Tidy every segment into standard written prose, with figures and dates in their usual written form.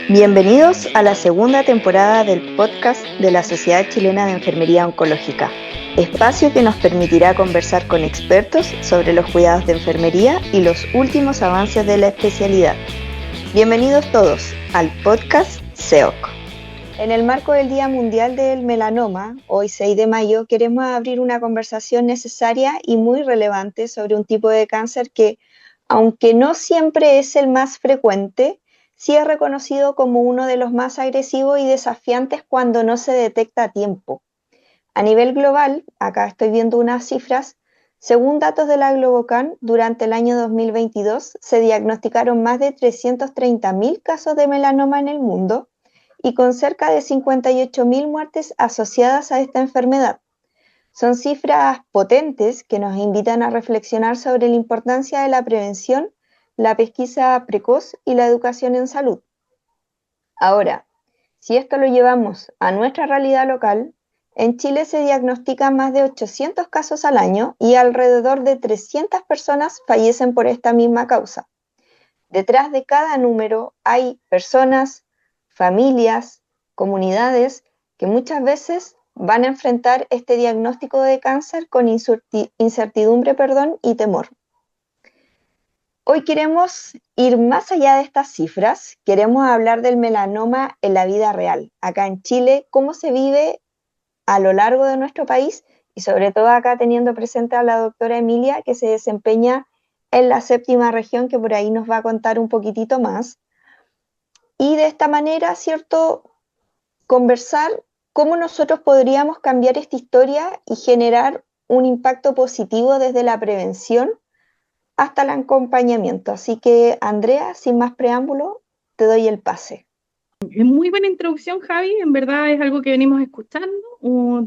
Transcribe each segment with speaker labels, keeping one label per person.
Speaker 1: Bienvenidos a la segunda temporada del podcast de la Sociedad Chilena de Enfermería Oncológica, espacio que nos permitirá conversar con expertos sobre los cuidados de enfermería y los últimos avances de la especialidad. Bienvenidos todos al podcast SEOC. En el marco del Día Mundial del Melanoma, hoy 6 de mayo, queremos abrir una conversación necesaria y muy relevante sobre un tipo de cáncer que, aunque no siempre es el más frecuente, sí es reconocido como uno de los más agresivos y desafiantes cuando no se detecta a tiempo. A nivel global, acá estoy viendo unas cifras, según datos de la Globocan, durante el año 2022 se diagnosticaron más de 330.000 casos de melanoma en el mundo y con cerca de 58.000 muertes asociadas a esta enfermedad. Son cifras potentes que nos invitan a reflexionar sobre la importancia de la prevención, la pesquisa precoz y la educación en salud. Ahora, si esto lo llevamos a nuestra realidad local, en Chile se diagnostican más de 800 casos al año y alrededor de 300 personas fallecen por esta misma causa. Detrás de cada número hay personas, familias, comunidades que muchas veces van a enfrentar este diagnóstico de cáncer con incertidumbre y temor. Hoy queremos ir más allá de estas cifras, queremos hablar del melanoma en la vida real, acá en Chile, cómo se vive a lo largo de nuestro país y sobre todo acá teniendo presente a la doctora Emilia que se desempeña en la séptima región, que por ahí nos va a contar un poquitito más. Y de esta manera, ¿cierto?, conversar cómo nosotros podríamos cambiar esta historia y generar un impacto positivo desde la prevención hasta el acompañamiento. Así que, Andrea, sin más preámbulo, te doy el pase.
Speaker 2: Es muy buena introducción, Javi. En verdad es algo que venimos escuchando.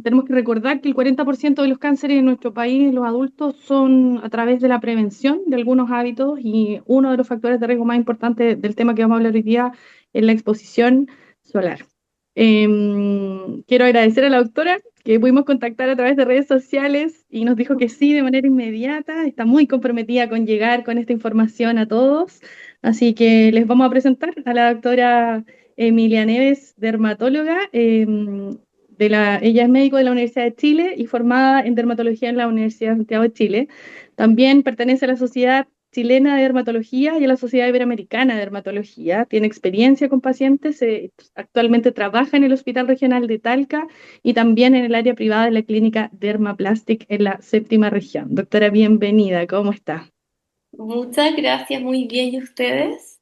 Speaker 2: Tenemos que recordar que el 40% de los cánceres en nuestro país, en los adultos, son a través de la prevención de algunos hábitos y uno de los factores de riesgo más importantes del tema que vamos a hablar hoy día es la exposición solar. Quiero agradecer a la doctora que pudimos contactar a través de redes sociales y nos dijo que sí de manera inmediata. Está muy comprometida con llegar con esta información a todos. Así que les vamos a presentar a la doctora Emilia Neves, dermatóloga. Ella es médico de la Universidad de Chile y formada en dermatología en la Universidad de Santiago de Chile. También pertenece a la Sociedad Chilena de Dermatología y a la Sociedad Iberoamericana de Dermatología. Tiene experiencia con pacientes, actualmente trabaja en el Hospital Regional de Talca y también en el área privada de la clínica Dermaplastic en la séptima región. Doctora, bienvenida, ¿cómo está?
Speaker 3: Muchas gracias, muy bien. ¿Y ustedes?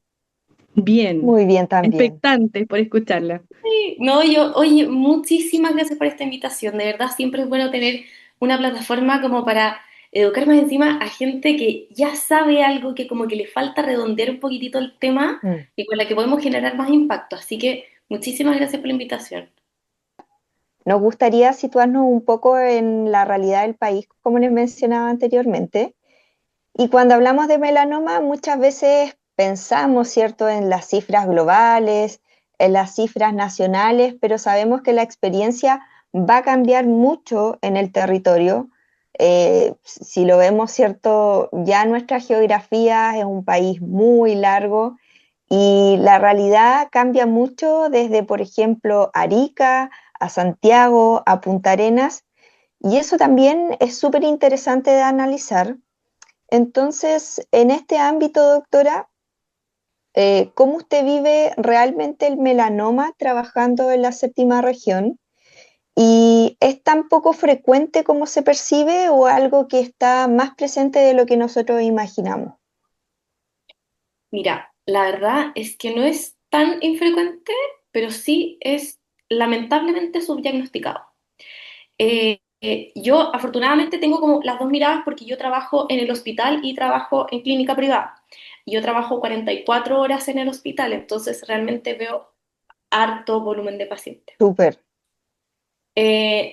Speaker 2: Bien,
Speaker 1: Muy bien también.
Speaker 2: expectantes por escucharla.
Speaker 3: Sí, no, oye, muchísimas gracias por esta invitación. De verdad, siempre es bueno tener una plataforma como para educar más encima a gente que ya sabe algo, que como que le falta redondear un poquitito el tema y con la que podemos generar más impacto. Así que muchísimas gracias por la invitación.
Speaker 1: Nos gustaría situarnos un poco en la realidad del país, como les mencionaba anteriormente. Y cuando hablamos de melanoma, muchas veces pensamos, ¿cierto?, en las cifras globales, en las cifras nacionales, pero sabemos que la experiencia va a cambiar mucho en el territorio. Si lo vemos, ¿cierto?, ya nuestra geografía es un país muy largo y la realidad cambia mucho desde, por ejemplo, Arica a Santiago, a Punta Arenas, y eso también es súper interesante de analizar. Entonces, en este ámbito, doctora, ¿cómo usted vive realmente el melanoma trabajando en la séptima región? ¿Y es tan poco frecuente como se percibe o algo que está más presente de lo que nosotros imaginamos?
Speaker 3: Mira, la verdad es que no es tan infrecuente, pero sí es lamentablemente subdiagnosticado. Yo afortunadamente tengo como las dos miradas porque yo trabajo en el hospital y trabajo en clínica privada. Yo trabajo 44 horas en el hospital, entonces realmente veo harto volumen de pacientes.
Speaker 1: Súper.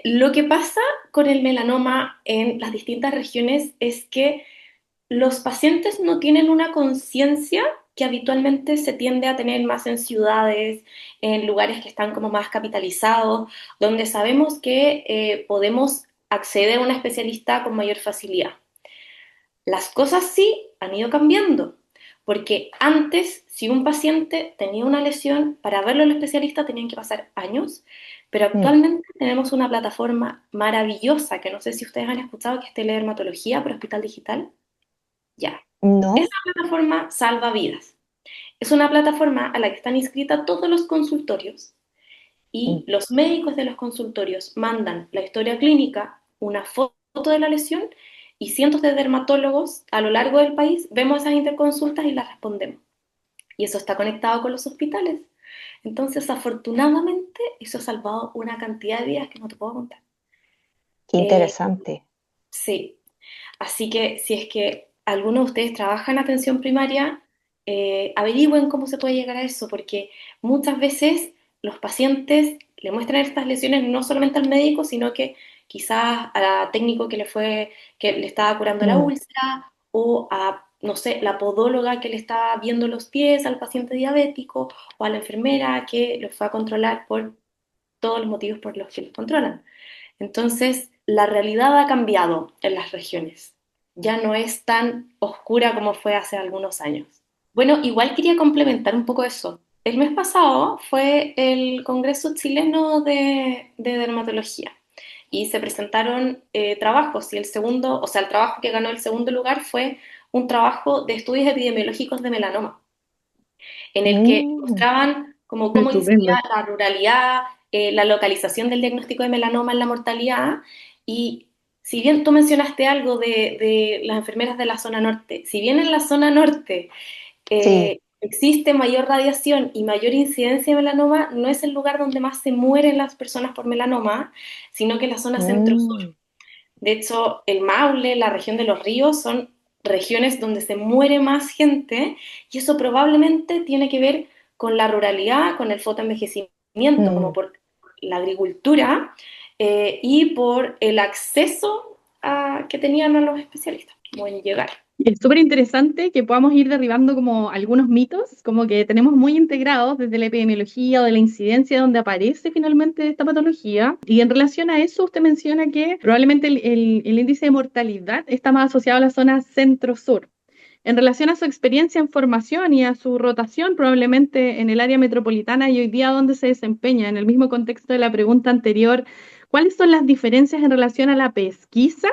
Speaker 3: Lo que pasa con el melanoma en las distintas regiones es que los pacientes no tienen una conciencia que habitualmente se tiende a tener más en ciudades, en lugares que están como más capitalizados, donde sabemos que podemos acceder a un especialista con mayor facilidad. Las cosas sí han ido cambiando, Porque antes, si un paciente tenía una lesión, para verlo al especialista tenían que pasar años, pero
Speaker 1: Mm.
Speaker 3: actualmente tenemos una plataforma maravillosa, que no sé si ustedes han escuchado, que es Teledermatología por Hospital Digital. Ya, esa
Speaker 1: No.
Speaker 3: plataforma salva vidas. Es una plataforma a la que están inscritas todos los consultorios
Speaker 1: Mm.
Speaker 3: y los médicos de los consultorios mandan la historia clínica, una foto de la lesión y cientos de dermatólogos a lo largo del país vemos esas interconsultas y las respondemos. Y eso está conectado con los hospitales. Entonces, afortunadamente, eso ha salvado una cantidad de vidas que no te puedo contar.
Speaker 1: Qué
Speaker 3: Eh,
Speaker 1: interesante.
Speaker 3: sí, así que si es que alguno de ustedes trabaja en atención primaria, averigüen cómo se puede llegar a eso, porque muchas veces los pacientes le muestran estas lesiones no solamente al médico, sino que quizás a técnico que le estaba curando la
Speaker 1: Mm.
Speaker 3: úlcera, o a, no sé, la podóloga que le estaba viendo los pies al paciente diabético, o a la enfermera que los fue a controlar por todos los motivos por los que los controlan. Entonces, la realidad ha cambiado en las regiones. Ya no es tan oscura como fue hace algunos años. Bueno, igual quería complementar un poco eso. El mes pasado fue el Congreso Chileno de Dermatología y se presentaron trabajos y el segundo, o sea, el trabajo que ganó el segundo lugar fue un trabajo de estudios epidemiológicos de melanoma en el que
Speaker 1: Mm.
Speaker 3: mostraban como cómo incidía
Speaker 2: Estupendo.
Speaker 3: la ruralidad, la localización del diagnóstico de melanoma en la mortalidad. Y si bien tú mencionaste algo de las enfermeras de la zona norte, si bien en la zona norte
Speaker 1: Sí.
Speaker 3: existe mayor radiación y mayor incidencia de melanoma, no es el lugar donde más se mueren las personas por melanoma, sino que la zona centro-sur.
Speaker 1: Mm.
Speaker 3: De hecho, el Maule, la región de los ríos, son regiones donde se muere más gente y eso probablemente tiene que ver con la ruralidad, con el fotoenvejecimiento, como
Speaker 1: Mm.
Speaker 3: por la agricultura y por el acceso que tenían a los especialistas, como en llegar.
Speaker 2: Es súper interesante que podamos ir derribando como algunos mitos, como que tenemos muy integrados desde la epidemiología o de la incidencia donde aparece finalmente esta patología. Y en relación a eso, usted menciona que probablemente el índice de mortalidad está más asociado a la zona centro-sur. En relación a su experiencia en formación y a su rotación, probablemente en el área metropolitana y hoy día donde se desempeña, en el mismo contexto de la pregunta anterior, ¿cuáles son las diferencias en relación a la pesquisa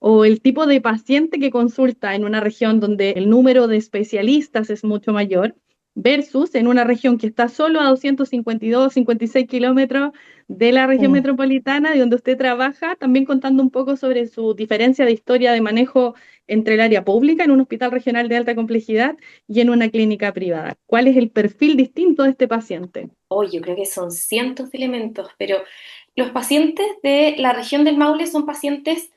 Speaker 2: o el tipo de paciente que consulta en una región donde el número de especialistas es mucho mayor versus en una región que está solo a 252, 56 kilómetros de la región
Speaker 1: Mm.
Speaker 2: metropolitana, de donde usted trabaja, también contando un poco sobre su diferencia de historia de manejo entre el área pública en un hospital regional de alta complejidad y en una clínica privada? ¿Cuál es el perfil distinto de este paciente?
Speaker 3: Hoy yo creo que son cientos de elementos, pero los pacientes de la región del Maule son pacientes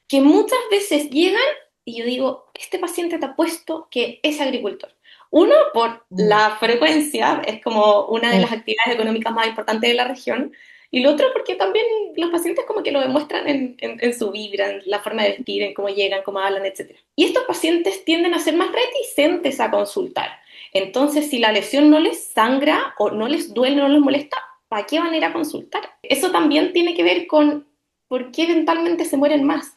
Speaker 3: que muchas veces llegan y yo digo, este paciente te ha puesto que es agricultor. Uno, por
Speaker 1: Mm.
Speaker 3: la frecuencia, es como una de
Speaker 1: Mm.
Speaker 3: las actividades económicas más importantes de la región, y lo otro porque también los pacientes como que lo demuestran en su vibra, en la forma de vestir, en cómo llegan, cómo hablan, etc. Y estos pacientes tienden a ser más reticentes a consultar. Entonces, si la lesión no les sangra o no les duele, no les molesta, ¿para qué van a ir a consultar? Eso también tiene que ver con por qué eventualmente se mueren más.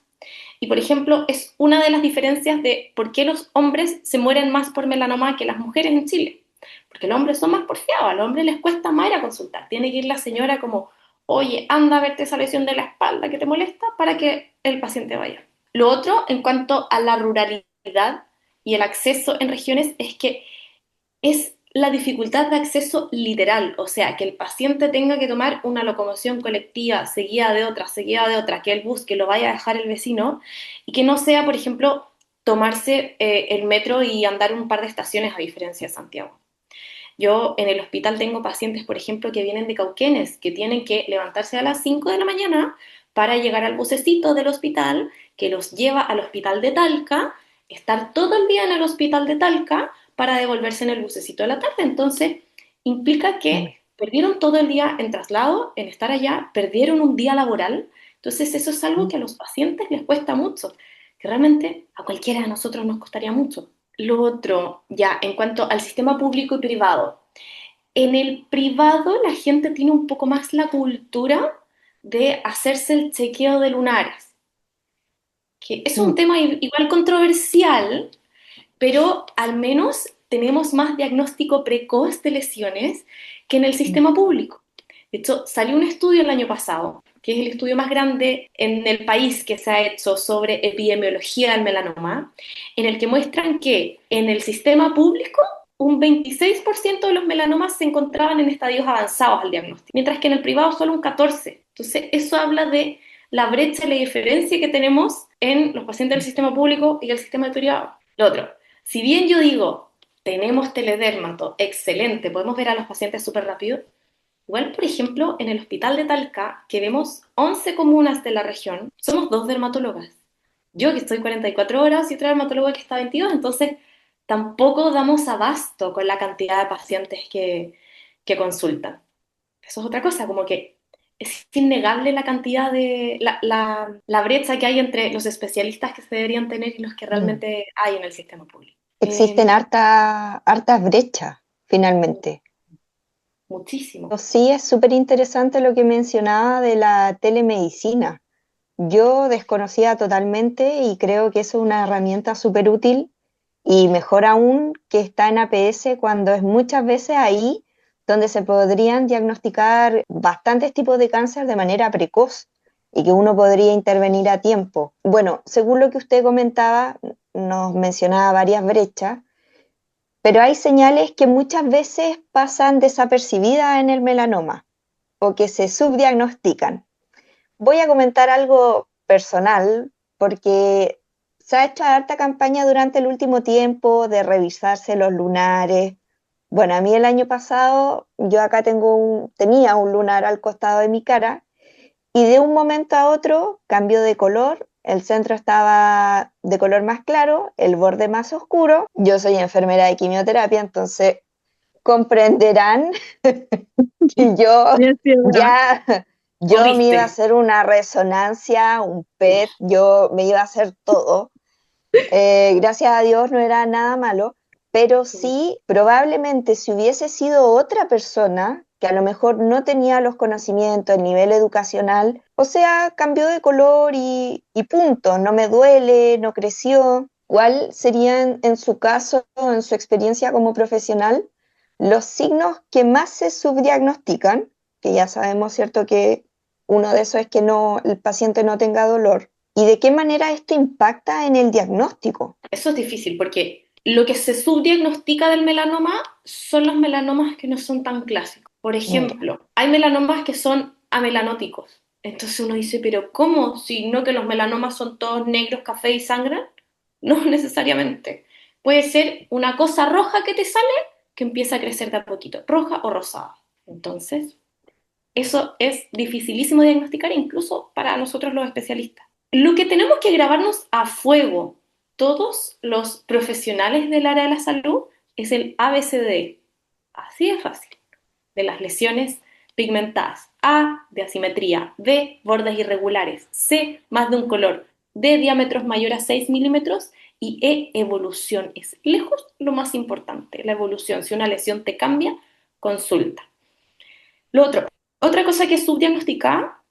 Speaker 3: Y por ejemplo, es una de las diferencias de por qué los hombres se mueren más por melanoma que las mujeres en Chile. Porque los hombres son más porfiados, a los hombres les cuesta más ir a consultar. Tiene que ir la señora como, oye, anda a verte esa lesión de la espalda que te molesta para que el paciente vaya. Lo otro, en cuanto a la ruralidad y el acceso en regiones, es que es la dificultad de acceso literal, o sea, que el paciente tenga que tomar una locomoción colectiva seguida de otra, que el bus que lo vaya a dejar el vecino y que no sea, por ejemplo, tomarse el metro y andar un par de estaciones a diferencia de Santiago. Yo en el hospital tengo pacientes, por ejemplo, que vienen de Cauquenes, que tienen que levantarse a las 5 de la mañana para llegar al bucecito del hospital que los lleva al hospital de Talca, estar todo el día en el hospital de Talca para devolverse en el bucecito de la tarde. Entonces, implica
Speaker 1: Mm.
Speaker 3: que perdieron todo el día en traslado, en estar allá, perdieron un día laboral. Entonces, eso es algo
Speaker 1: Mm.
Speaker 3: que a los pacientes les cuesta mucho, que realmente a cualquiera de nosotros nos costaría mucho. Lo otro, ya, en cuanto al sistema público y privado. En el privado la gente tiene un poco más la cultura de hacerse el chequeo de lunares, que es un
Speaker 1: Mm.
Speaker 3: tema igual controversial, pero al menos tenemos más diagnóstico precoz de lesiones que en el sistema público. De hecho, salió un estudio el año pasado, que es el estudio más grande en el país que se ha hecho sobre epidemiología del melanoma, en el que muestran que en el sistema público un 26% de los melanomas se encontraban en estadios avanzados al diagnóstico, mientras que en el privado solo un 14%. Entonces, eso habla de la brecha y la diferencia que tenemos en los pacientes del sistema público y el sistema privado. Lo otro, si bien yo digo, tenemos teledermato, excelente, podemos ver a los pacientes súper rápido, igual, por ejemplo, en el hospital de Talca, que vemos 11 comunas de la región, somos 2 dermatólogas. Yo que estoy 44 horas y otra dermatóloga que está 22, entonces tampoco damos abasto con la cantidad de pacientes que consultan. Eso es otra cosa, como que es innegable la cantidad de, la brecha que hay entre los especialistas que se deberían tener y los que realmente hay en el sistema público.
Speaker 1: Existen hartas brechas, finalmente.
Speaker 3: Muchísimo.
Speaker 1: Sí, es súper interesante lo que mencionaba de la telemedicina. Yo desconocía totalmente y creo que es una herramienta súper útil y mejor aún que está en APS cuando es muchas veces ahí donde se podrían diagnosticar bastantes tipos de cáncer de manera precoz y que uno podría intervenir a tiempo. Bueno, según lo que usted comentaba, nos mencionaba varias brechas, pero hay señales que muchas veces pasan desapercibidas en el melanoma o que se subdiagnostican. Voy a comentar algo personal porque se ha hecho harta campaña durante el último tiempo de revisarse los lunares. Bueno, a mí el año pasado, yo acá tenía un lunar al costado de mi cara y de un momento a otro cambió de color, el centro estaba de color más claro, el borde más oscuro. Yo soy enfermera de quimioterapia, entonces comprenderán que yo me iba a hacer una resonancia, un PET, yo me iba a hacer todo. Gracias a Dios no era nada malo, pero sí, probablemente si hubiese sido otra persona que a lo mejor no tenía los conocimientos, el nivel educacional, o sea, cambió de color y punto, no me duele, no creció. ¿Cuál serían en su caso, en su experiencia como profesional, los signos que más se subdiagnostican? Que ya sabemos, ¿cierto?, que uno de esos es que el paciente no tenga dolor. ¿Y de qué manera esto impacta en el diagnóstico?
Speaker 3: Eso es difícil porque lo que se subdiagnostica del melanoma son los melanomas que no son tan clásicos. Por ejemplo, hay melanomas que son amelanóticos. Entonces uno dice, pero ¿cómo? Si no que los melanomas son todos negros, café y sangran. No necesariamente. Puede ser una cosa roja que te sale que empieza a crecer de a poquito, roja o rosada. Entonces, eso es dificilísimo de diagnosticar incluso para nosotros los especialistas. Lo que tenemos que grabarnos a fuego todos los profesionales del área de la salud es el ABCD. Así de fácil. De las lesiones pigmentadas. A, de asimetría. B, bordes irregulares. C, más de un color. D, diámetros mayores a 6 milímetros. Y E, evolución. Es lejos lo más importante, la evolución. Si una lesión te cambia, consulta. Lo otro, otra cosa que es subdiagnosticada,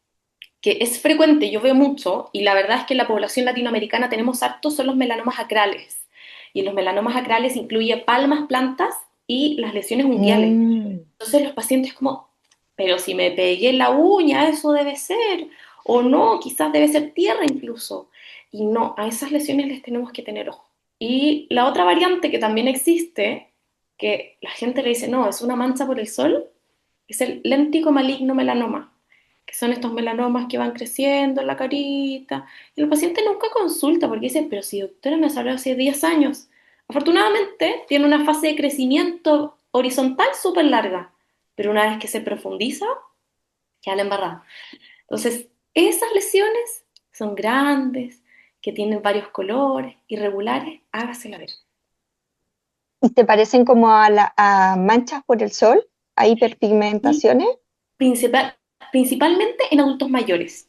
Speaker 3: que es frecuente, yo veo mucho, y la verdad es que en la población latinoamericana tenemos hartos, son los melanomas acrales. Y los melanomas acrales incluye palmas, plantas y las lesiones unguiales. Entonces los pacientes como, pero si me pegué en la uña, eso debe ser, o no, quizás debe ser tierra incluso. Y no, a esas lesiones les tenemos que tener ojo. Y la otra variante que también existe, que la gente le dice, no, es una mancha por el sol, es el léntico maligno melanoma, que son estos melanomas que van creciendo en la carita, y el paciente nunca consulta porque dice, pero si doctora me salió hace 10 años. Afortunadamente tiene una fase de crecimiento horizontal súper larga, pero una vez que se profundiza, queda la embarrada. Entonces, esas lesiones son grandes, que tienen varios colores, irregulares, hágasela ver.
Speaker 1: ¿Y te parecen como a manchas por el sol? ¿A hiperpigmentaciones?
Speaker 3: Principalmente en adultos mayores,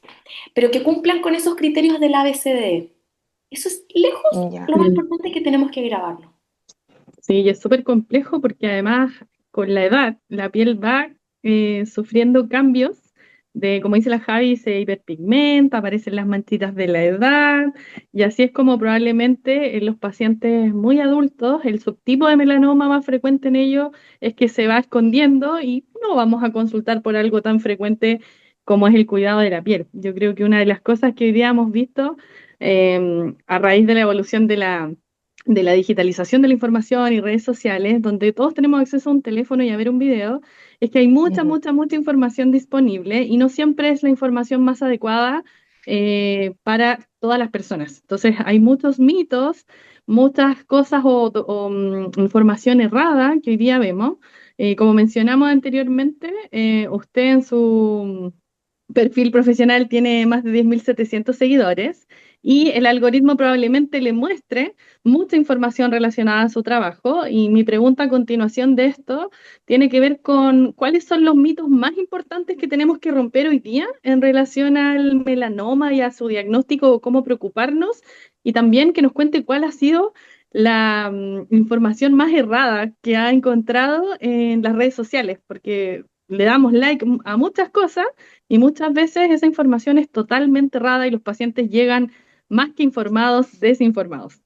Speaker 3: pero que cumplan con esos criterios del ABCDE. Eso es lejos lo más importante que tenemos que grabarlo.
Speaker 2: Sí, y es súper complejo porque además con la edad la piel va sufriendo cambios como dice la Javi, se hiperpigmenta, aparecen las manchitas de la edad, y así es como probablemente en los pacientes muy adultos, el subtipo de melanoma más frecuente en ellos es que se va escondiendo y no vamos a consultar por algo tan frecuente como es el cuidado de la piel. Yo creo que una de las cosas que hoy día hemos visto a raíz de la evolución de la digitalización de la información y redes sociales, donde todos tenemos acceso a un teléfono y a ver un video, es que hay mucha,
Speaker 1: Ujú.
Speaker 2: mucha, mucha información disponible y no siempre es la información más adecuada para todas las personas. Entonces, hay muchos mitos, muchas cosas información errada que hoy día vemos. Como mencionamos anteriormente, usted en su perfil profesional tiene más de 10.700 seguidores y el algoritmo probablemente le muestre mucha información relacionada a su trabajo. Y mi pregunta a continuación de esto tiene que ver con cuáles son los mitos más importantes que tenemos que romper hoy día en relación al melanoma y a su diagnóstico o cómo preocuparnos, y también que nos cuente cuál ha sido la información más errada que ha encontrado en las redes sociales, porque le damos like a muchas cosas y muchas veces esa información es totalmente errada y los pacientes llegan más que informados, desinformados.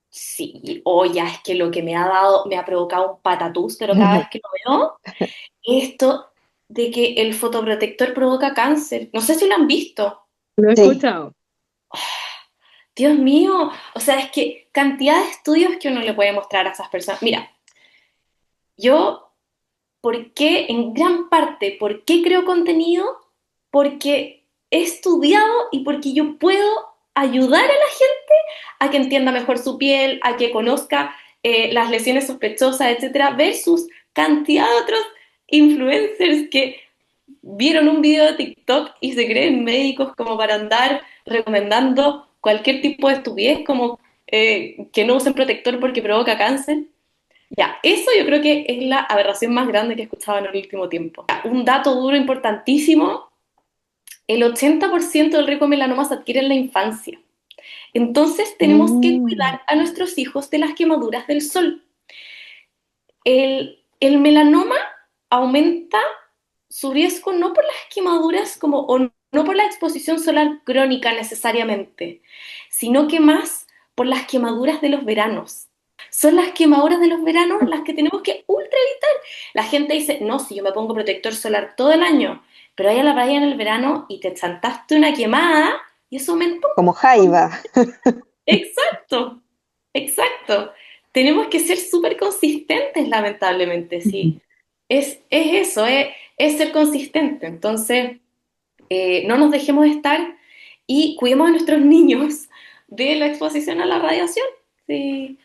Speaker 3: Sí, o ya es que lo que me ha provocado un patatús, pero cada vez que lo veo, esto de que el fotoprotector provoca cáncer. No sé si lo han visto.
Speaker 2: Lo he
Speaker 1: Sí.
Speaker 2: escuchado.
Speaker 3: Dios mío, o sea, es que cantidad de estudios que uno le puede mostrar a esas personas. Mira, yo, ¿por qué? En gran parte, ¿por qué creo contenido? Porque he estudiado y porque yo puedo ayudar a la gente a que entienda mejor su piel, a que conozca las lesiones sospechosas, etcétera, versus cantidad de otros influencers que vieron un video de TikTok y se creen médicos como para andar recomendando cualquier tipo de estupidez como que no usen protector porque provoca cáncer. Ya, eso yo creo que es la aberración más grande que he escuchado en el último tiempo. Un dato duro importantísimo, el 80% del riesgo de melanoma se adquiere en la infancia. Entonces tenemos que
Speaker 1: Mm.
Speaker 3: cuidar a nuestros hijos de las quemaduras del sol. El melanoma aumenta su riesgo no por las quemaduras como, o no por la exposición solar crónica necesariamente, sino que más por las quemaduras de los veranos. Son las quemaduras de los veranos las que tenemos que ultra evitar. La gente dice, no, si yo me pongo protector solar todo el año, pero vaya a la playa en el verano y te chantaste una quemada y eso aumenta
Speaker 1: Como
Speaker 3: un montón.
Speaker 1: jaiba.
Speaker 3: Exacto, exacto. Tenemos que ser súper consistentes, lamentablemente, sí. Es eso, es ser consistente. Entonces, no nos dejemos estar y cuidemos a nuestros niños de la exposición a la radiación. Sí.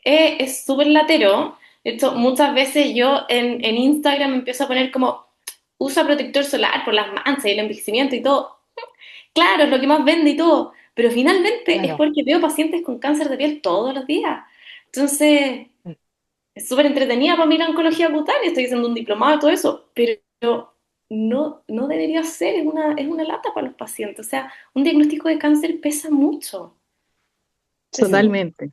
Speaker 3: Es súper latero. De hecho, muchas veces yo en Instagram empiezo a poner como usa protector solar por las manchas y el envejecimiento y todo. Claro, es lo que más vende y todo, pero finalmente es
Speaker 1: Claro.
Speaker 3: porque veo pacientes con cáncer de piel todos los días. Entonces, es súper entretenida para mí la oncología cutánea, estoy haciendo un diplomado y todo eso, pero no debería ser, es una lata para los pacientes. O sea, un diagnóstico de cáncer pesa mucho.
Speaker 2: Totalmente.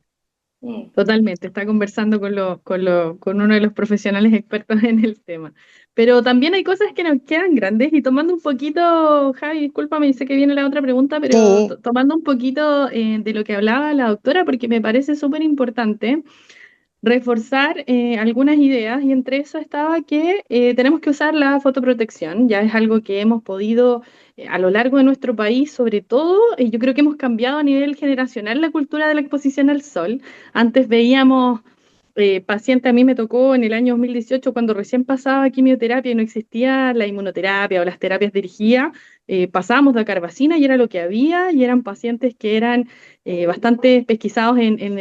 Speaker 3: Mm.
Speaker 2: Totalmente, está conversando con uno de los profesionales expertos en el tema. Pero también hay cosas que nos quedan grandes y tomando un poquito, Javi, discúlpame, sé que viene la otra pregunta, pero
Speaker 1: Sí.
Speaker 2: tomando un poquito de lo que hablaba la doctora, porque me parece súper importante reforzar algunas ideas y entre eso estaba que tenemos que usar la fotoprotección, ya es algo que hemos podido a lo largo de nuestro país, sobre todo, yo creo que hemos cambiado a nivel generacional la cultura de la exposición al sol. Antes veíamos paciente, a mí me tocó en el año 2018 cuando recién pasaba quimioterapia y no existía la inmunoterapia o las terapias dirigidas, pasábamos de carbacina y era lo que había y eran pacientes que eran bastante pesquisados en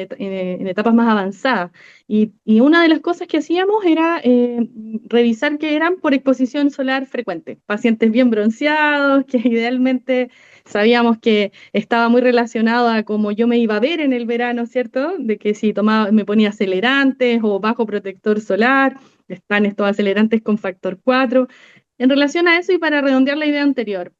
Speaker 2: etapas más avanzadas. Y una de las cosas que hacíamos era revisar que eran por exposición solar frecuente, pacientes bien bronceados, que idealmente sabíamos que estaba muy relacionado a cómo yo me iba a ver en el verano, ¿cierto? De que si tomaba, me ponía acelerantes o bajo protector solar, están estos acelerantes con factor 4. En relación a eso y para redondear la idea anterior,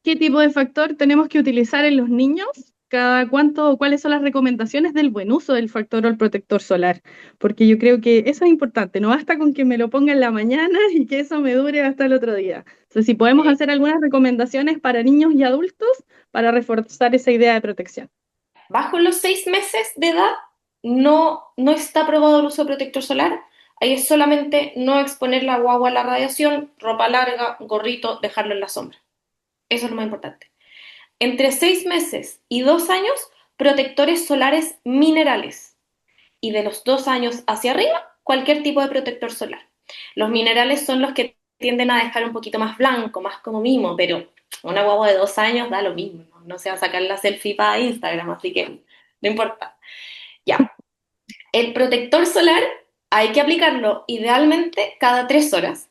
Speaker 2: ¿qué tipo de factor tenemos que utilizar en los niños? cada cuánto, cuáles son las recomendaciones del buen uso del factor o el protector solar, porque yo creo que eso es importante, no basta con que me lo ponga en la mañana y que eso me dure hasta el otro día. Entonces, si podemos hacer algunas recomendaciones para niños y adultos para reforzar esa idea de protección.
Speaker 3: Bajo los 6 meses de edad no está aprobado el uso de protector solar. Ahí es solamente no exponer la guagua a la radiación, ropa larga, gorrito, dejarlo en la sombra. Eso es lo más importante. Entre 6 meses y 2 años, protectores solares minerales. Y de los 2 años hacia arriba, cualquier tipo de protector solar. Los minerales son los que tienden a dejar un poquito más blanco, más como mimo, pero una guagua de 2 años da lo mismo, no se va a sacar la selfie para Instagram, así que no importa. Ya, el protector solar hay que aplicarlo idealmente cada 3 horas.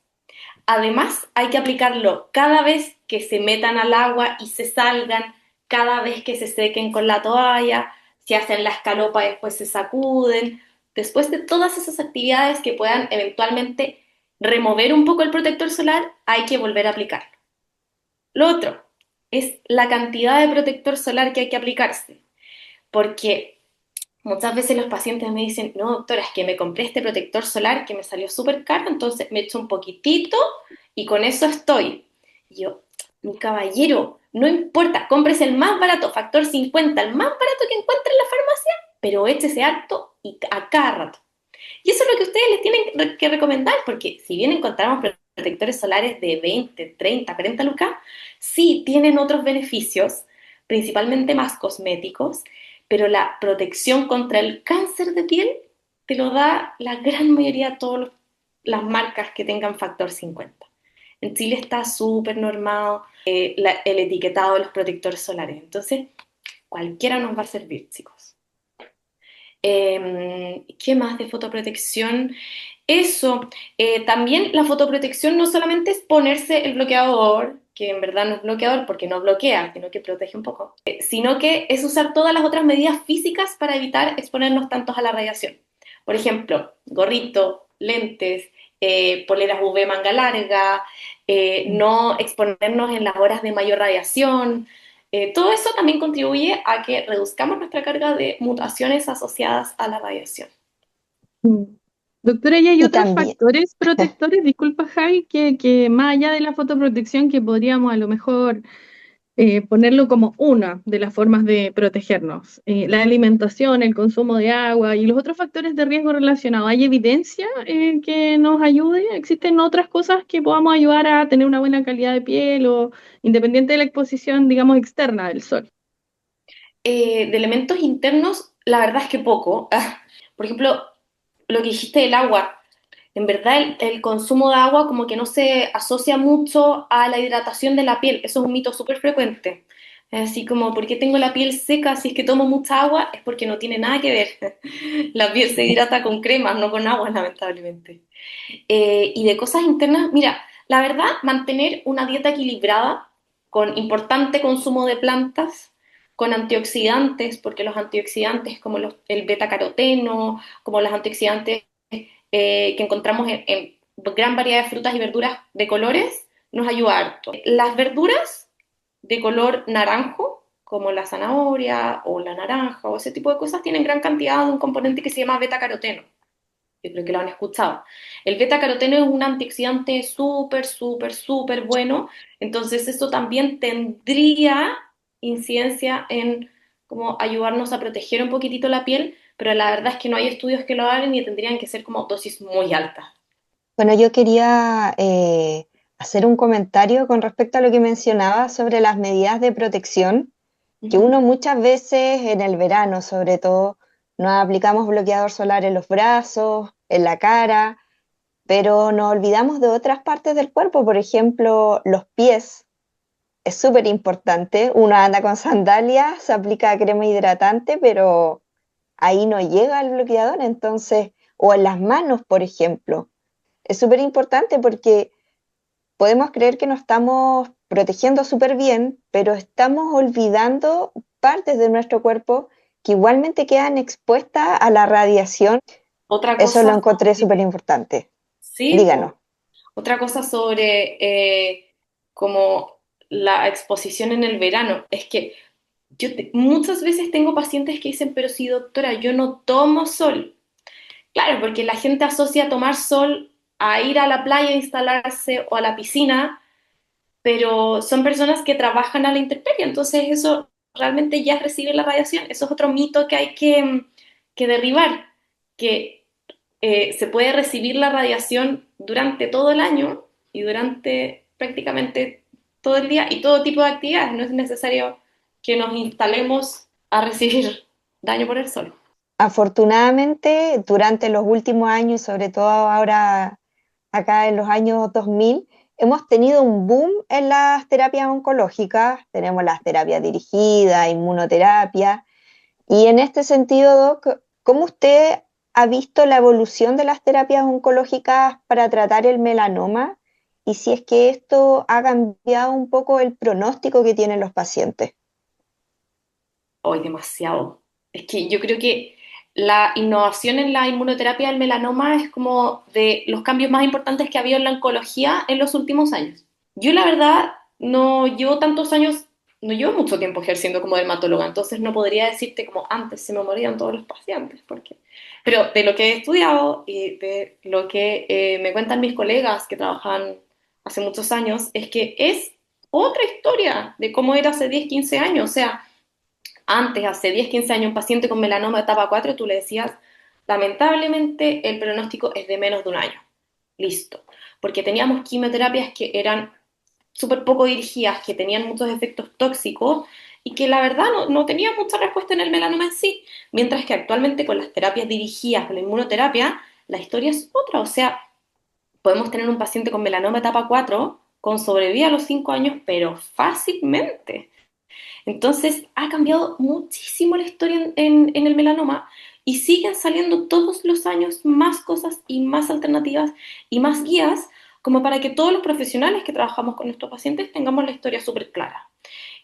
Speaker 3: Además, hay que aplicarlo cada vez que se metan al agua y se salgan, cada vez que se sequen con la toalla, si hacen la escalopa después se sacuden. Después de todas esas actividades que puedan eventualmente remover un poco el protector solar, hay que volver a aplicarlo. Lo otro es la cantidad de protector solar que hay que aplicarse, porque muchas veces los pacientes me dicen, no, doctora, es que me compré este protector solar que me salió súper caro, entonces me echo un poquitito y con eso estoy. Y yo, mi caballero, no importa, cómprese el más barato, factor 50, el más barato que encuentre en la farmacia, pero échese harto y a cada rato. Y eso es lo que ustedes les tienen que recomendar, porque si bien encontramos protectores solares de 20, 30, 40 lucas, sí tienen otros beneficios, principalmente más cosméticos, pero la protección contra el cáncer de piel te lo da la gran mayoría de todas las marcas que tengan factor 50. En Chile está súper normado el etiquetado de los protectores solares, entonces cualquiera nos va a servir, chicos. ¿Qué más de fotoprotección? Eso, también la fotoprotección no solamente es ponerse el bloqueador, que en verdad no es bloqueador porque no bloquea, sino que protege un poco, sino que es usar todas las otras medidas físicas para evitar exponernos tantos a la radiación. Por ejemplo, gorrito, lentes, poleras UV manga larga, no exponernos en las horas de mayor radiación. Todo eso también contribuye a que reduzcamos nuestra carga de mutaciones asociadas a la radiación.
Speaker 2: Mm. Doctora, ¿y hay
Speaker 1: Y
Speaker 2: otros
Speaker 1: también,
Speaker 2: factores protectores, disculpa Javi, que más allá de la fotoprotección que podríamos a lo mejor ponerlo como una de las formas de protegernos? La alimentación, el consumo de agua y los otros factores de riesgo relacionados. ¿Hay evidencia que nos ayude? ¿Existen otras cosas que podamos ayudar a tener una buena calidad de piel o independiente de la exposición, digamos, externa del sol?
Speaker 3: De elementos internos, la verdad es que poco. Por ejemplo, lo que dijiste del agua. En verdad, el consumo de agua como que no se asocia mucho a la hidratación de la piel. Eso es un mito súper frecuente. Así como, ¿por qué tengo la piel seca si es que tomo mucha agua? Es porque no tiene nada que ver. La piel se hidrata con cremas, no con agua, lamentablemente. Y de cosas internas, mira, la verdad, mantener una dieta equilibrada con importante consumo de plantas, con antioxidantes, porque los antioxidantes como el beta-caroteno, como los antioxidantes que encontramos en gran variedad de frutas y verduras de colores, nos ayuda harto. Las verduras de color naranjo, como la zanahoria o la naranja o ese tipo de cosas, tienen gran cantidad de un componente que se llama beta-caroteno. Yo creo que lo han escuchado. El beta-caroteno es un antioxidante súper, súper, súper bueno, entonces eso también tendría incidencia en como ayudarnos a proteger un poquitito la piel, pero la verdad es que no hay estudios que lo hagan y tendrían que ser como dosis muy altas.
Speaker 1: bueno, yo quería hacer un comentario con respecto a lo que mencionaba sobre las medidas de protección, que
Speaker 3: Ujú.
Speaker 1: uno muchas veces en el verano, sobre todo, nos aplicamos bloqueador solar en los brazos, en la cara, pero nos olvidamos de otras partes del cuerpo, por ejemplo, los pies. Es súper importante. Uno anda con sandalias, se aplica crema hidratante, pero ahí no llega el bloqueador, entonces, o en las manos, por ejemplo. Es súper importante porque podemos creer que nos estamos protegiendo súper bien, pero estamos olvidando partes de nuestro cuerpo que igualmente quedan expuestas a la radiación.
Speaker 3: Otra
Speaker 1: Eso lo
Speaker 3: cosa
Speaker 1: encontré súper
Speaker 3: sobre,
Speaker 1: importante.
Speaker 3: sí,
Speaker 1: Díganos.
Speaker 3: po. Otra cosa sobre como la exposición en el verano es que Muchas veces tengo pacientes que dicen, pero sí, doctora, yo no tomo sol. Claro, porque la gente asocia tomar sol a ir a la playa a instalarse o a la piscina, pero son personas que trabajan a la intemperie, entonces eso realmente ya es recibir la radiación. Eso es otro mito que hay que derribar, que se puede recibir la radiación durante todo el año y durante prácticamente todo el día y todo tipo de actividades. No es necesario que nos instalemos a recibir daño por el sol.
Speaker 1: Afortunadamente, durante los últimos años y sobre todo ahora, acá en los años 2000, hemos tenido un boom en las terapias oncológicas. Tenemos las terapias dirigidas, inmunoterapia. Y en este sentido, Doc, ¿cómo usted ha visto la evolución de las terapias oncológicas para tratar el melanoma? Y si es que esto ha cambiado un poco el pronóstico que tienen los pacientes.
Speaker 3: Hoy demasiado. Es que yo creo que la innovación en la inmunoterapia del melanoma es como de los cambios más importantes que ha habido en la oncología en los últimos años. Yo la verdad no llevo tantos años, no llevo mucho tiempo ejerciendo como dermatóloga, entonces no podría decirte como antes se me morían todos los pacientes, porque... Pero de lo que he estudiado y de lo que me cuentan mis colegas que trabajan hace muchos años, es que es otra historia de cómo era hace 10 15 años. O sea, antes, hace 10 15 años, un paciente con melanoma de etapa 4, tú le decías, lamentablemente el pronóstico es de menos de un año. Listo. Porque teníamos quimioterapias que eran súper poco dirigidas, que tenían muchos efectos tóxicos y que la verdad no tenían mucha respuesta en el melanoma en sí. Mientras que actualmente con las terapias dirigidas, con la inmunoterapia, la historia es otra. O sea, podemos tener un paciente con melanoma etapa 4 con sobrevida a los 5 años, pero fácilmente. Entonces ha cambiado muchísimo la historia en el melanoma y siguen saliendo todos los años más cosas y más alternativas y más guías como para que todos los profesionales que trabajamos con nuestros pacientes tengamos la historia súper clara.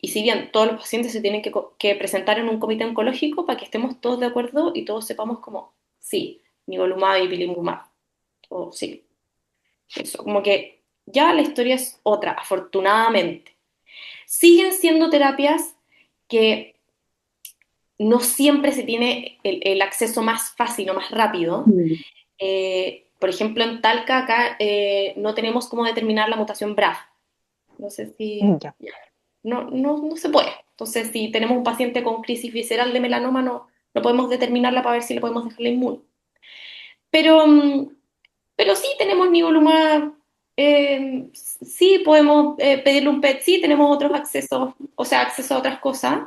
Speaker 3: Y si bien todos los pacientes se tienen que presentar en un comité oncológico para que estemos todos de acuerdo y todos sepamos como, sí, nivolumab y ipilimumab, o sí, eso, como que ya la historia es otra, afortunadamente. Siguen siendo terapias que no siempre se tiene el acceso más fácil o más rápido.
Speaker 2: Mm.
Speaker 3: Por ejemplo, en Talca acá no tenemos cómo determinar la mutación BRAF. No sé si...
Speaker 1: Ya.
Speaker 3: No se puede. Entonces, si tenemos un paciente con crisis visceral de melanoma, no podemos determinarla para ver si le podemos dejar la inmune. Pero, pero sí tenemos nivolumab, sí podemos pedirle un PET, sí tenemos otros accesos, o sea, acceso a otras cosas.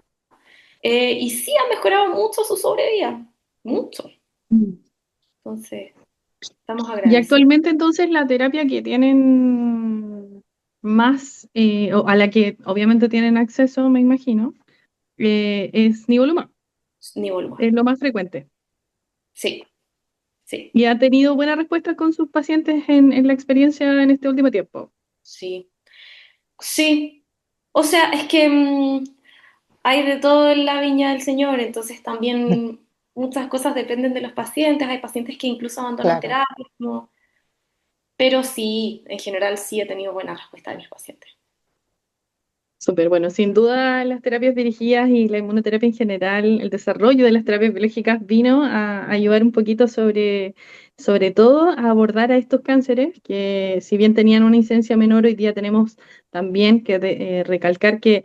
Speaker 3: Y sí ha mejorado mucho su sobrevida, mucho.
Speaker 2: Mm.
Speaker 3: Entonces, estamos
Speaker 2: Y
Speaker 3: agradecidos.
Speaker 2: actualmente entonces la terapia que tienen más, o a la que obviamente tienen acceso, me imagino, es nivolumab,
Speaker 3: Nivolumab.
Speaker 2: es lo más frecuente.
Speaker 3: Sí, sí,
Speaker 2: Y ha tenido buena respuesta con sus pacientes en la experiencia en este último tiempo.
Speaker 3: sí, sí. O sea, es que hay de todo en la viña del Señor, entonces también muchas cosas dependen de los pacientes. Hay pacientes que incluso abandonan
Speaker 1: Claro.
Speaker 3: terapia, pero sí, en general sí he tenido buena respuesta de mis pacientes.
Speaker 2: Súper bueno, sin duda las terapias dirigidas y la inmunoterapia en general, el desarrollo de las terapias biológicas vino a ayudar un poquito sobre todo a abordar a estos cánceres que si bien tenían una incidencia menor, hoy día tenemos también que recalcar que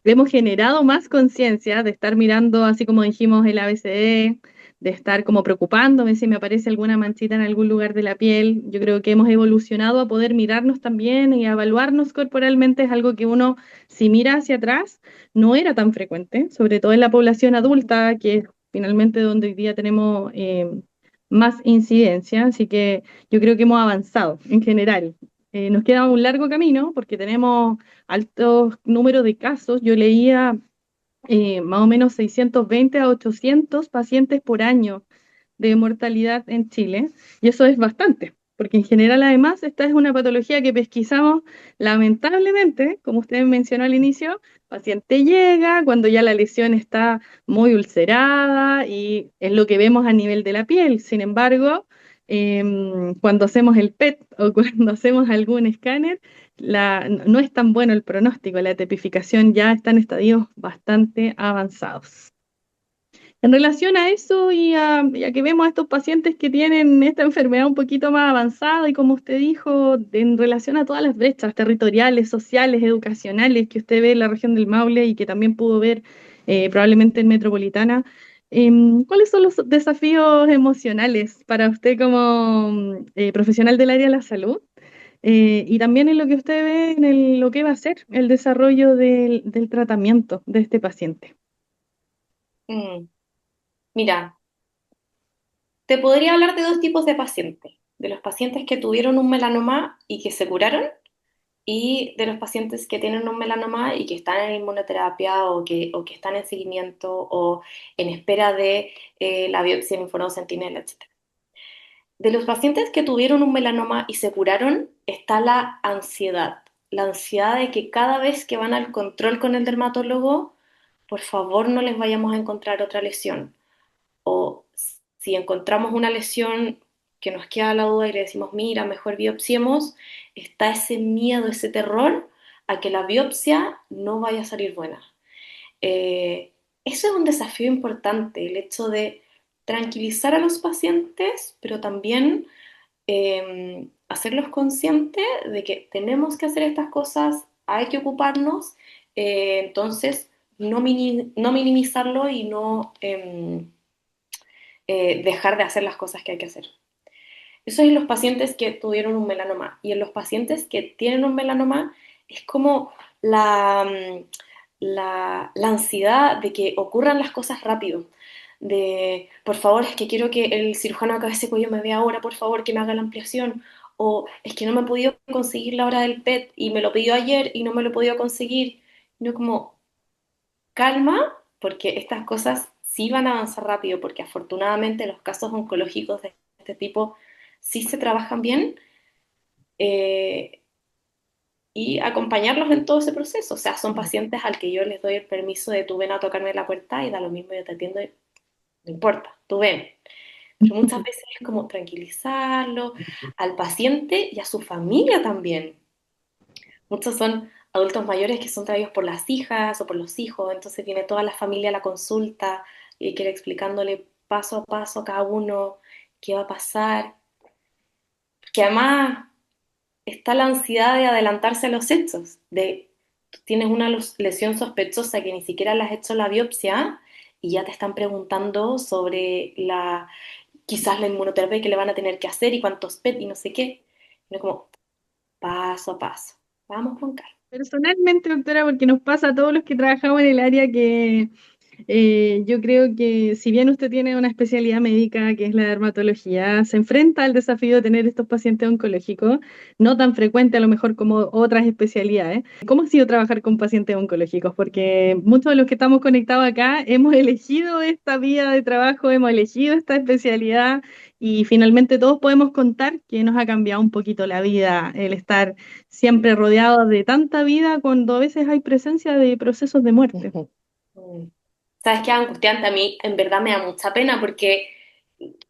Speaker 2: hemos generado más conciencia de estar mirando, así como dijimos, el ABCD, de estar como preocupándome si me aparece alguna manchita en algún lugar de la piel. Yo creo que hemos evolucionado a poder mirarnos también y a evaluarnos corporalmente. Es algo que uno, si mira hacia atrás, no era tan frecuente, sobre todo en la población adulta, que es finalmente donde hoy día tenemos más incidencia. Así que yo creo que hemos avanzado en general. Nos queda un largo camino porque tenemos altos números de casos. Yo leía más o menos 620 a 800 pacientes por año de mortalidad en Chile, y eso es bastante, porque en general además esta es una patología que pesquisamos lamentablemente, como usted mencionó al inicio, paciente llega cuando ya la lesión está muy ulcerada y es lo que vemos a nivel de la piel. Sin embargo, cuando hacemos el PET o cuando hacemos algún escáner, no es tan bueno el pronóstico, la tipificación ya está en estadios bastante avanzados. En relación a eso y a que vemos a estos pacientes que tienen esta enfermedad un poquito más avanzada y como usted dijo, en relación a todas las brechas territoriales, sociales, educacionales que usted ve en la región del Maule y que también pudo ver probablemente en Metropolitana, ¿cuáles son los desafíos emocionales para usted como profesional del área de la salud? Y también en lo que usted ve en lo que va a ser el desarrollo del tratamiento de este paciente.
Speaker 3: Mm, Mira, te podría hablar de dos tipos de pacientes, de los pacientes que tuvieron un melanoma y que se curaron y de los pacientes que tienen un melanoma y que están en inmunoterapia o que están en seguimiento o en espera de la biopsia en linfonodo sentinela, etc. De los pacientes que tuvieron un melanoma y se curaron está la ansiedad de que cada vez que van al control con el dermatólogo, por favor no les vayamos a encontrar otra lesión. O si encontramos una lesión que nos queda la duda y le decimos, mira, mejor biopsiemos, está ese miedo, ese terror a que la biopsia no vaya a salir buena. Eso es un desafío importante, el hecho de tranquilizar a los pacientes, pero también hacerlos conscientes de que tenemos que hacer estas cosas, hay que ocuparnos, entonces no minimizarlo y no dejar de hacer las cosas que hay que hacer. Eso es en los pacientes que tuvieron un melanoma. Y en los pacientes que tienen un melanoma es como la ansiedad de que ocurran las cosas rápido. De, por favor, es que quiero que el cirujano de cabeza y cuello me vea ahora, por favor, que me haga la ampliación. O es que no me he podido conseguir la hora del PET y me lo pidió ayer y no me lo he podido conseguir. No, como calma, porque estas cosas sí van a avanzar rápido, porque afortunadamente los casos oncológicos de este tipo sí se trabajan bien, eh, y acompañarlos en todo ese proceso. O sea, son pacientes al que yo les doy el permiso de tú ven a tocarme la puerta y da lo mismo, yo te atiendo, no importa, tú ven. Pero muchas veces es como tranquilizarlo al paciente y a su familia también. Muchos son adultos mayores que son traídos por las hijas o por los hijos, entonces viene toda la familia a la consulta y hay que ir explicándole paso a paso a cada uno qué va a pasar. Que además está la ansiedad de adelantarse a los hechos, de tú tienes una lesión sospechosa que ni siquiera le has hecho la biopsia y ya te están preguntando sobre quizás la inmunoterapia que le van a tener que hacer y cuántos PET y no sé qué. Y no como paso a paso. Vamos con calma.
Speaker 2: Personalmente, doctora, porque nos pasa a todos los que trabajamos en el área que yo creo que si bien usted tiene una especialidad médica que es la dermatología, se enfrenta al desafío de tener estos pacientes oncológicos, no tan frecuente a lo mejor como otras especialidades. ¿Cómo ha sido trabajar con pacientes oncológicos? Porque muchos de los que estamos conectados acá hemos elegido esta vía de trabajo, hemos elegido esta especialidad y finalmente todos podemos contar que nos ha cambiado un poquito la vida el estar siempre rodeados de tanta vida cuando a veces hay presencia de procesos de muerte.
Speaker 3: Mm. ¿Sabes qué angustiante? A mí en verdad me da mucha pena porque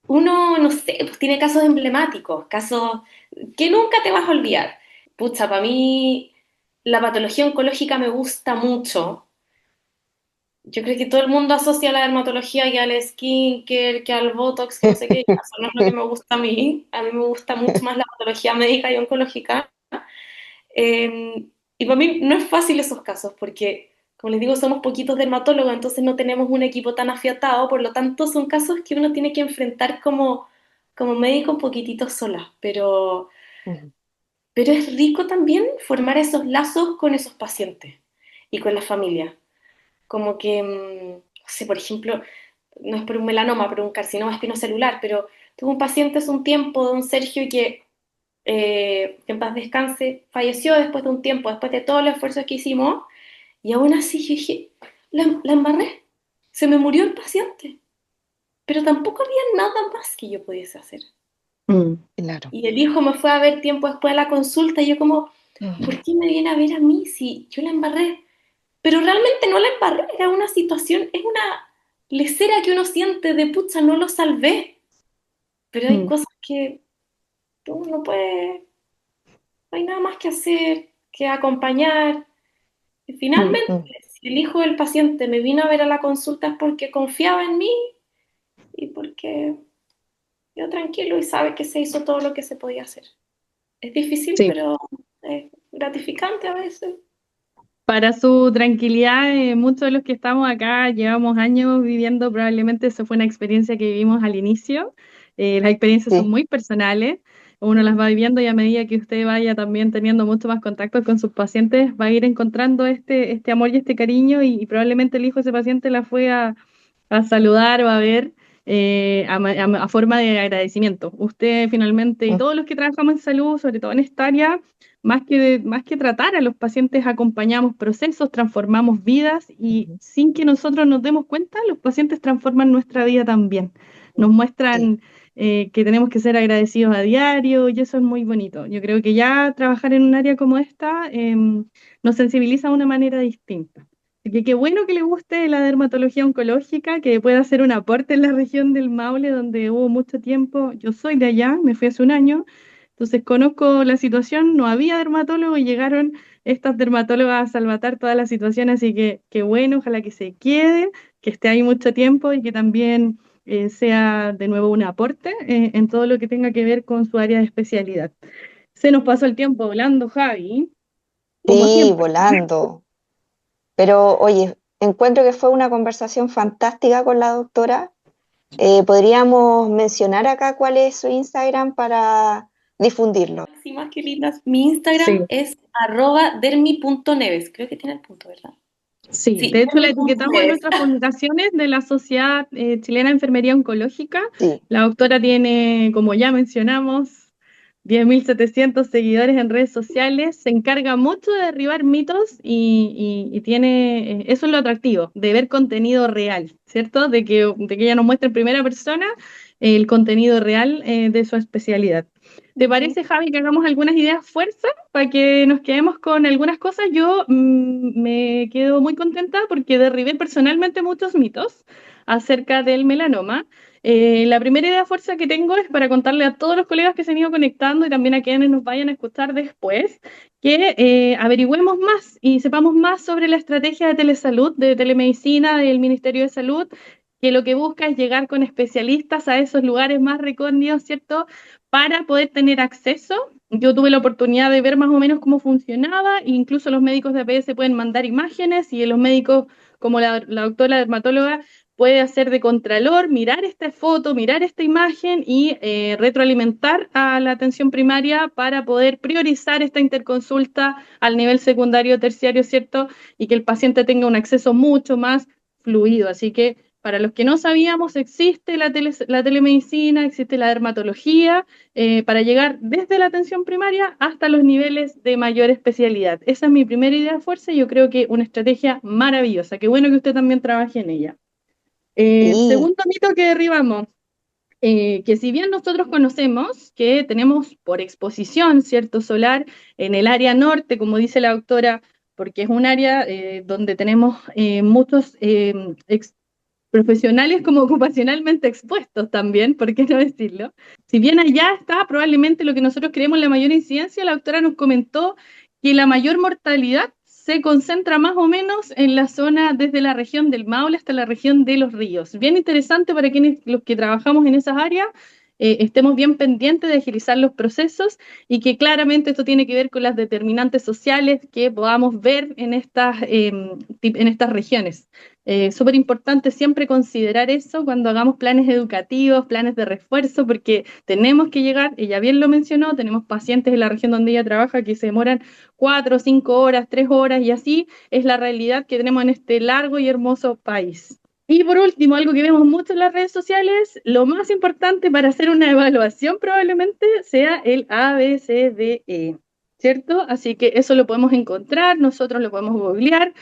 Speaker 3: uno, no sé, pues tiene casos emblemáticos, casos que nunca te vas a olvidar. Pucha, para mí la patología oncológica me gusta mucho. Yo creo que todo el mundo asocia la dermatología que al skincare, que al botox, que no sé qué. Eso no es lo que me gusta a mí. A mí me gusta mucho más la patología médica y oncológica. Y para mí no es fácil esos casos porque, como les digo, somos poquitos dermatólogos, entonces no tenemos un equipo tan afiatado, por lo tanto son casos que uno tiene que enfrentar como médico un poquitito sola, pero es rico también formar esos lazos con esos pacientes y con la familia. Como que, no sé, por ejemplo, no es por un melanoma, pero un carcinoma espinocelular, pero tuve un paciente hace un tiempo, don Sergio, que en paz descanse, falleció después de un tiempo, después de todos los esfuerzos que hicimos, y aún así yo dije, la embarré, se me murió el paciente, pero tampoco había nada más que yo pudiese hacer.
Speaker 1: Claro.
Speaker 3: Y el hijo me fue a ver tiempo después de la consulta, y yo como,
Speaker 1: Ujú.
Speaker 3: ¿por qué me viene a ver a mí si yo la embarré? Pero realmente no la embarré, era una situación, es una lesera que uno siente de pucha, no lo salvé. Pero hay
Speaker 2: Mm.
Speaker 3: cosas que uno no puede, no hay nada más que hacer que acompañar. Y finalmente,
Speaker 1: Mm.
Speaker 3: si el hijo del paciente me vino a ver a la consulta es porque confiaba en mí y porque yo tranquilo y sabe que se hizo todo lo que se podía hacer. Es difícil,
Speaker 2: Sí.
Speaker 3: pero es gratificante a veces.
Speaker 2: Para su tranquilidad, muchos de los que estamos acá llevamos años viviendo, probablemente eso fue una experiencia que vivimos al inicio. Las experiencias son
Speaker 1: Sí.
Speaker 2: muy personales, uno las va viviendo y a medida que usted vaya también teniendo mucho más contacto con sus pacientes, va a ir encontrando este amor y este cariño y probablemente el hijo de ese paciente la fue a saludar o a ver a forma de agradecimiento. Usted finalmente y
Speaker 1: Mm.
Speaker 2: todos los que trabajamos en salud, sobre todo en esta área, más que tratar a los pacientes, acompañamos procesos, transformamos vidas y
Speaker 1: Ujú.
Speaker 2: sin que nosotros nos demos cuenta, los pacientes transforman nuestra vida también. Nos
Speaker 1: Sí.
Speaker 2: muestran que tenemos que ser agradecidos a diario y eso es muy bonito. Yo creo que ya trabajar en un área como esta nos sensibiliza de una manera distinta. Así que qué bueno que le guste la dermatología oncológica, que pueda hacer un aporte en la región del Maule, donde hubo mucho tiempo. Yo soy de allá, me fui hace un año, entonces conozco la situación, no había dermatólogo y llegaron estas dermatólogas a salvatar toda la situación, así que qué bueno, ojalá que se quede, que esté ahí mucho tiempo y que también sea de nuevo un aporte en todo lo que tenga que ver con su área de especialidad. Se nos pasó el tiempo volando, Javi, como
Speaker 1: Sí,
Speaker 2: siempre.
Speaker 1: volando. Pero oye, encuentro que fue una conversación fantástica con la doctora. Podríamos mencionar acá cuál es su Instagram para difundirlo.
Speaker 3: Sí, más que lindas. Mi Instagram
Speaker 2: Sí.
Speaker 3: es @dermi.neves. Creo que tiene el punto, ¿verdad?
Speaker 2: Sí,
Speaker 3: Sí,
Speaker 2: de hecho la etiquetamos en
Speaker 3: dermi.neves.
Speaker 2: nuestras publicaciones de la Sociedad Chilena de Enfermería Oncológica.
Speaker 1: Sí.
Speaker 2: La doctora tiene, como ya mencionamos, 10.700 seguidores en redes sociales, se encarga mucho de derribar mitos y tiene, eso es lo atractivo, de ver contenido real, ¿cierto? De que ella nos muestre en primera persona el contenido real de su especialidad. ¿Te
Speaker 3: Ujú.
Speaker 2: parece, Javi, que hagamos algunas ideas fuerza para que nos quedemos con algunas cosas? Yo me quedo muy contenta porque derribé personalmente muchos mitos acerca del melanoma. La primera idea fuerza que tengo es para contarle a todos los colegas que se han ido conectando y también a quienes nos vayan a escuchar después, que averigüemos más y sepamos más sobre la estrategia de telesalud, de telemedicina del Ministerio de Salud, que lo que busca es llegar con especialistas a esos lugares más recónditos, ¿cierto? Para poder tener acceso. Yo tuve la oportunidad de ver más o menos cómo funcionaba, e incluso los médicos de APS pueden mandar imágenes y los médicos, como la doctora dermatóloga, puede hacer de contralor, mirar esta foto, mirar esta imagen y retroalimentar a la atención primaria para poder priorizar esta interconsulta al nivel secundario, terciario, ¿cierto? Y que el paciente tenga un acceso mucho más fluido. Así que para los que no sabíamos, existe la telemedicina, existe la dermatología, para llegar desde la atención primaria hasta los niveles de mayor especialidad. Esa es mi primera idea de fuerza y yo creo que una estrategia maravillosa. Qué bueno que usted también trabaje en ella.
Speaker 1: Sí.
Speaker 2: Segundo mito que derribamos, que si bien nosotros conocemos que tenemos por exposición, ¿cierto?, solar en el área norte, como dice la doctora, porque es un área donde tenemos muchos profesionales como ocupacionalmente expuestos también, ¿por qué no decirlo? Si bien allá está probablemente lo que nosotros creemos la mayor incidencia, la doctora nos comentó que la mayor mortalidad se concentra más o menos en la zona desde la región del Maule hasta la región de los ríos. Bien interesante para quienes los que trabajamos en esas áreas estemos bien pendientes de agilizar los procesos y que claramente esto tiene que ver con las determinantes sociales que podamos ver en estas regiones. Súper importante siempre considerar eso cuando hagamos planes educativos, planes de refuerzo, porque tenemos que llegar, ella bien lo mencionó, tenemos pacientes en la región donde ella trabaja que se demoran 4, 5 horas, 3 horas, y así es la realidad que tenemos en este largo y hermoso país. Y por último, algo que vemos mucho en las redes sociales, lo más importante para hacer una evaluación probablemente sea el ABCDE, ¿cierto? Así que eso lo podemos encontrar, nosotros lo podemos googlear,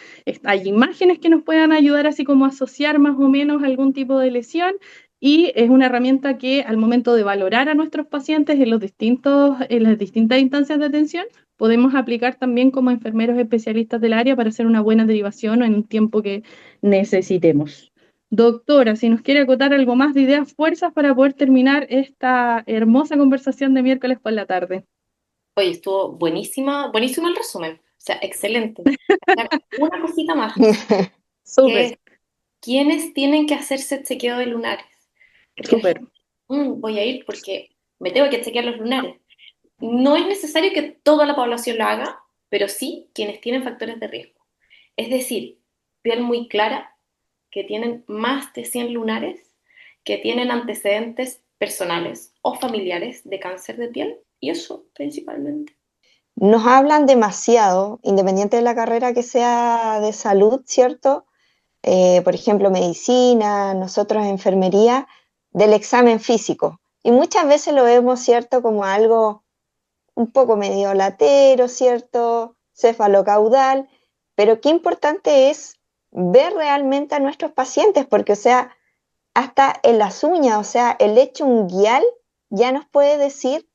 Speaker 2: hay imágenes que nos puedan ayudar así como a asociar más o menos algún tipo de lesión y es una herramienta que al momento de valorar a nuestros pacientes en las distintas instancias de atención, podemos aplicar también como enfermeros especialistas del área para hacer una buena derivación o en un tiempo que necesitemos. Doctora, si nos quiere acotar algo más de ideas, fuerzas para poder terminar esta hermosa conversación de miércoles por la tarde.
Speaker 3: Oye, estuvo buenísimo el resumen. O sea, excelente. Una cosita más, que
Speaker 2: Súper,
Speaker 3: es, ¿quiénes tienen que hacerse chequeo de lunares? Porque la
Speaker 2: súper.
Speaker 3: gente, voy a ir porque me tengo que chequear los lunares. No es necesario que toda la población lo haga, pero sí quienes tienen factores de riesgo. Es decir, piel muy clara, que tienen más de 100 lunares, que tienen antecedentes personales o familiares de cáncer de piel, y eso principalmente.
Speaker 1: Nos hablan demasiado, independiente de la carrera que sea de salud, ¿cierto? Por ejemplo, medicina, nosotros enfermería, del examen físico. Y muchas veces lo vemos, ¿cierto?, como algo un poco medio latero, ¿cierto?, cefalocaudal, pero qué importante es ver realmente a nuestros pacientes, porque, o sea, hasta en las uñas, o sea, el hecho unguial ya nos puede decir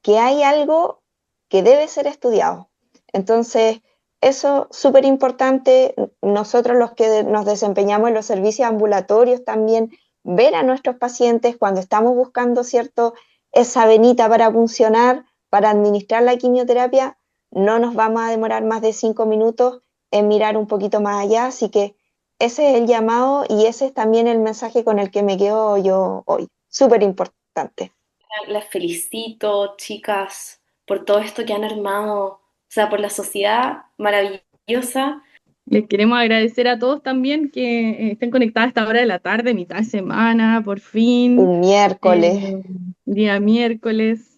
Speaker 1: que hay algo que debe ser estudiado. Entonces, eso es súper importante. Nosotros los que nos desempeñamos en los servicios ambulatorios también, ver a nuestros pacientes cuando estamos buscando, ¿cierto?, esa venita para funcionar, para administrar la quimioterapia, no nos vamos a demorar más de 5 minutos en mirar un poquito más allá, así que ese es el llamado y ese es también el mensaje con el que me quedo yo hoy. Súper importante.
Speaker 3: Las felicito, chicas, por todo esto que han armado, o sea, por la sociedad maravillosa.
Speaker 2: Les queremos agradecer a todos también que estén conectados a esta hora de la tarde, mitad de semana, por fin,
Speaker 1: Un miércoles.
Speaker 2: día miércoles.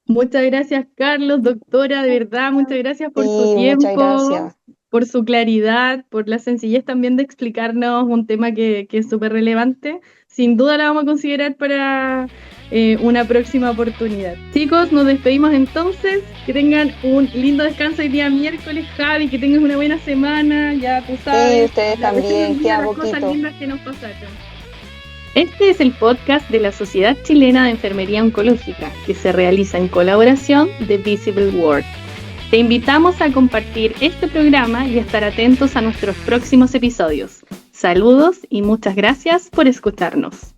Speaker 2: Muchas gracias, Carlos, doctora, de verdad, muchas gracias por su
Speaker 1: Sí, muchas
Speaker 2: tiempo,
Speaker 1: gracias.
Speaker 2: por su claridad, por la sencillez también de explicarnos un tema que es súper relevante. Sin duda la vamos a considerar para una próxima oportunidad. Chicos, nos despedimos entonces. Que tengan un lindo descanso el día miércoles, Javi, que tengas una buena semana, ya tú
Speaker 1: Sí,
Speaker 2: sabes.
Speaker 1: ustedes
Speaker 2: Agradecemos
Speaker 1: también,
Speaker 2: un día
Speaker 1: queda
Speaker 2: las cosas
Speaker 1: poquito.
Speaker 2: lindas que nos pasaron. Este es el podcast de la Sociedad Chilena de Enfermería Oncológica, que se realiza en colaboración de Visible World. Te invitamos a compartir este programa y estar atentos a nuestros próximos episodios. Saludos y muchas gracias por escucharnos.